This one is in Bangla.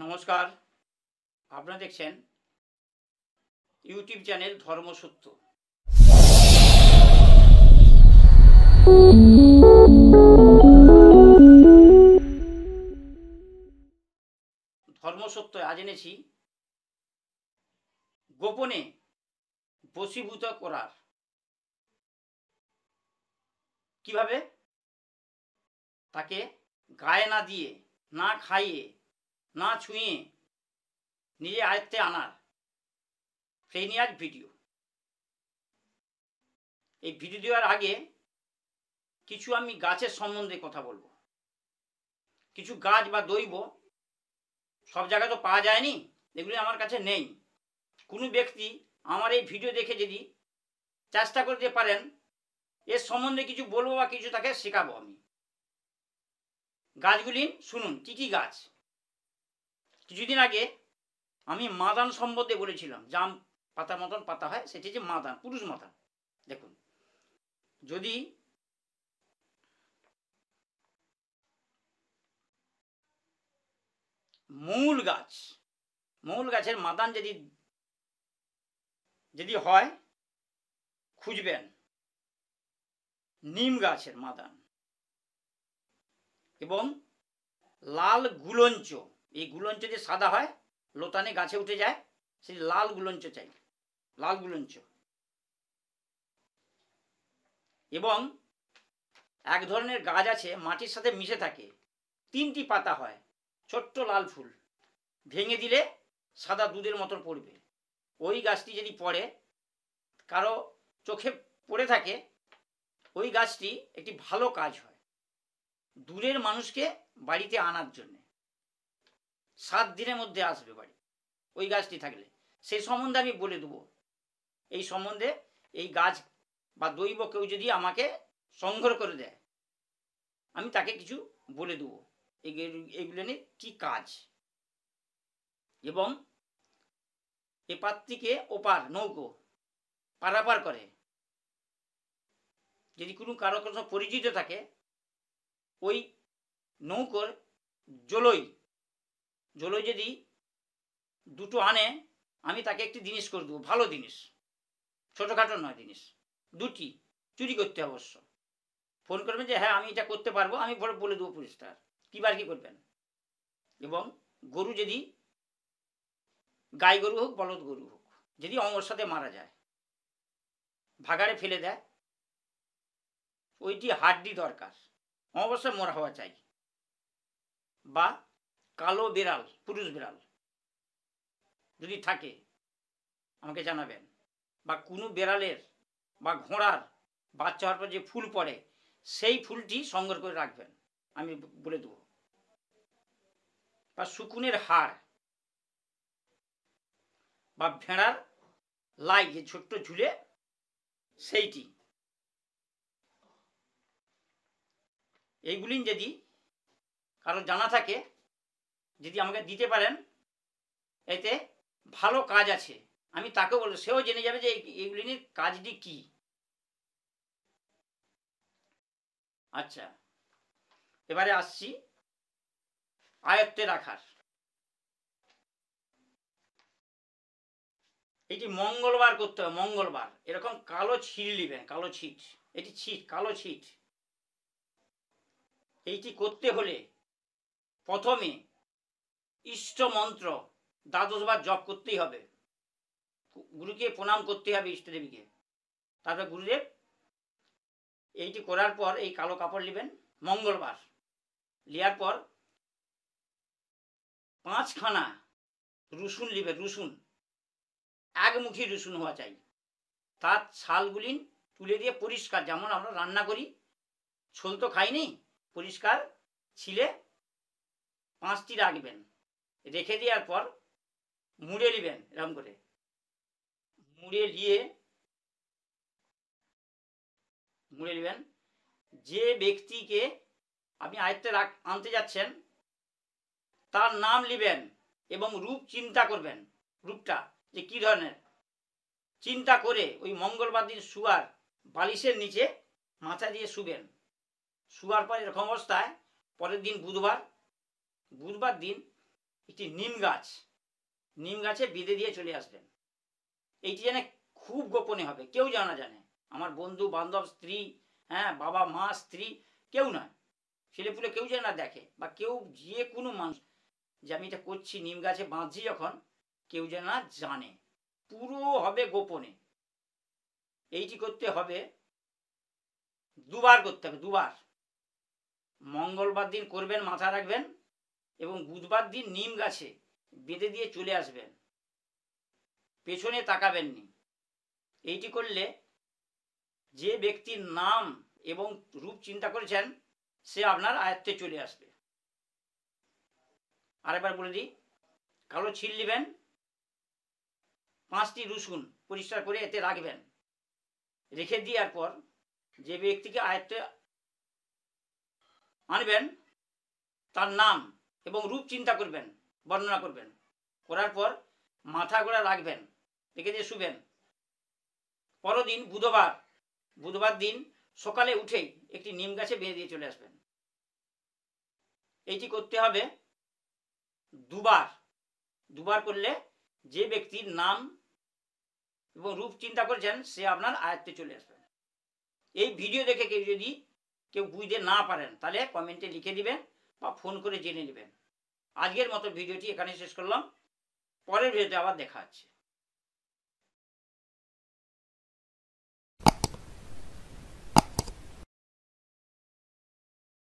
নমস্কার, আপনারা দেখছেন ইউটিউব চ্যানেল ধর্মসত্য। ধর্মসত্য আজ এনেছি গোপনে বশীভূত করার কিভাবে, তাকে গায়ে না দিয়ে, না খাইয়ে, না ছুঁয়ে নিজে আয়ত্তে আনার, সেই নিয়ে আজ ভিডিও। এই ভিডিও দেওয়ার আগে কিছু আমি গাছের সম্বন্ধে কথা বলবো। কিছু গাছ বা দৈব সব জায়গায় তো পাওয়া যায়নি, এগুলি আমার কাছে নেই। কোনো ব্যক্তি আমার এই ভিডিও দেখে যদি চেষ্টা করতে পারেন এর সম্বন্ধে কিছু বলবো বা কিছু তাকে শেখাবো আমি। গাছগুলি শুনুন, কী কী গাছ। কিছুদিন আগে আমি মাদান সম্বন্ধে বলেছিলাম, জাম পাতার মতন পাতা হয়, সেটি যে মাদান, পুরুষ মাদান। দেখুন, যদি মৌল গাছের মাদান যদি হয় খুঁজবেন। নিম গাছের মাদান এবং লাল গুলঞ্চ, এই গুলঞ্চ যে সাদা হয়, লতানে গাছে উঠে যায়, সেই লাল গুলঞ্চ চাই, লাল গুলঞ্চ। এবং এক ধরনের গাছ আছে মাটির সাথে মিশে থাকে, 3টি পাতা হয়, ছোট্ট লাল ফুল, ভেঙে দিলে সাদা দুধের মতন পড়বে। ওই গাছটি যদি পড়ে, কারো চোখে পড়ে থাকে, ওই গাছটি একটি ভালো কাজ হয়, দূরের মানুষকে বাড়িতে আনার জন্য। 7 দিনের মধ্যে আসবে বাড়ি ওই গাছটি থাকলে। সেই সম্বন্ধে আমি বলে দেবো। এই সম্বন্ধে এই গাছ বা দৈব কেউ যদি আমাকে সংগ্রহ করে দেয়, আমি তাকে কিছু বলে দেবো এইগুলো নিয়ে কী কাজ। এবং এপার থেকে ওপার নৌকো পারাপার করে, যদি কোনো কারো কোনো পরিচিত থাকে, ওই নৌকোর জলই যদি দুটো আনে, আমি তাকে একটি জিনিস করে দেবো, ভালো জিনিস, ছোটোখাটো নয় জিনিস, 2টি চুরি করতে অবশ্য। ফোন করবেন যে হ্যাঁ আমি এটা করতে পারবো, আমি বলে দেবো পরিষ্কার কীবার কী করবেন। এবং গরু, যদি গাই গরু হোক বলদ গরু হোক, যদি অমরসাথে মারা যায়, ভাগাড়ে ফেলে দেয়, ওইটি হাড্ডি দরকার, অবশ্যই মরা হওয়া চাই। বা কালো বিড়াল, পুরুষ বিড়াল যদি থাকে আমাকে জানাবেন। বা কোনো বিড়ালের বা ঘোড়ার বাচ্চা হওয়ার পর যে ফুল পড়ে, সেই ফুলটি সংগ্রহ করে রাখবেন, আমি বলে দেবো। বা শকুনের হাড় বা ভেড়ার লাই, যে ছোট্ট ঝুলে, সেইটি, এইগুলি যদি কারো জানা থাকে, যদি আমাকে দিতে পারেন, এতে ভালো কাজ আছে, আমি তাকেও বলবো, সেও জেনে যাবে যে এইগুলি নিয়ে কাজটি কি। আচ্ছা, এবারে আসছি আয়ত্তে রাখার। এটি মঙ্গলবার করতে হবে, মঙ্গলবার এরকম কালো ছিট নেবেন, কালো ছিট, এটি ছিট, কালো ছিট। এইটি করতে হলে প্রথমে ইষ্ট মন্ত্র 12 বার জপ করতেই হবে, গুরুকে প্রণাম করতে হবে, ইষ্টদেবীকে। তারপর গুরুদেব, এইটি করার পর এই কালো কাপড় নেবেন মঙ্গলবার, নেওয়ার পর 5খানা রসুন নেবেন, রসুন একমুখী রসুন হওয়া চাই, তার ছালগুলি তুলে দিয়ে পরিষ্কার, যেমন আমরা রান্না করি, ছোল তো খাইনি, পরিষ্কার ছিলে 5টি রাখবেন। রেখে দেওয়ার পর মুড়ে নেবেন, এরকম করে মুড়ে নেবেন। যে ব্যক্তিকে আপনি আয়ত্তে আনতে যাচ্ছেন তার নাম নেবেন এবং রূপ চিন্তা করবেন, রূপটা যে কী ধরনের, চিন্তা করে ওই মঙ্গলবার দিন শুয়ার বালিশের নিচে মাথা দিয়ে শুবেন। শুয়ার পর এরকম অবস্থায় পরের দিন বুধবার দিন একটি নিম গাছে বেঁধে দিয়ে চলে আসবেন। এইটি যেন খুব গোপনে হবে, কেউ যেন না জানে, আমার বন্ধু বান্ধব, স্ত্রী, হ্যাঁ, বাবা মা স্ত্রী, কেউ নয়, ছেলেপুলে কেউ যেন না দেখে, বা কেউ যে কোনো মানুষ যে আমি এটা করছি, নিম গাছে বাঁধছি যখন, কেউ যেন না জানে, পুরো হবে গোপনে। এইটি করতে হবে, দুবার করতে হবে, দুবার। মঙ্গলবার দিন করবেন, মাথা রাখবেন, এবং বুধবার দিন নিম গাছে বেঁধে দিয়ে চলে আসবেন, পেছনে তাকাবেননি। এইটি করলে যে ব্যক্তির নাম এবং রূপ চিন্তা করেছেন সে আপনার আয়ত্তে চলে আসবে। আরেকবার বলে দিই, কালো ছিল নেবেন, 5টি রসুন পরিষ্কার করে এতে রাখবেন, রেখে দেওয়ার পর যে ব্যক্তিকে আয়ত্তে আনবেন তার নাম এবং রূপ চিন্তা করবেন, বর্ণনা করবেন, করার পর মাথা গোড়া রাখবেন, রেখে দিয়ে শুবেন। পরদিন বুধবার দিন সকালে উঠেই একটি নিম গাছে বেঁধে দিয়ে চলে আসবেন। এইটি করতে হবে দুবার করলে যে ব্যক্তির নাম এবং রূপ চিন্তা করেছেন সে আপনার আয়ত্তে চলে আসবে। এই ভিডিও দেখে কেউ বুঝতে না পারেন তাহলে কমেন্টে লিখে দিবেন বা ফোন করে জেনে নেবেন। আজকের মতো ভিডিওটি এখানে শেষ করলাম, পরের ভিডিওতে আবার দেখা হচ্ছে।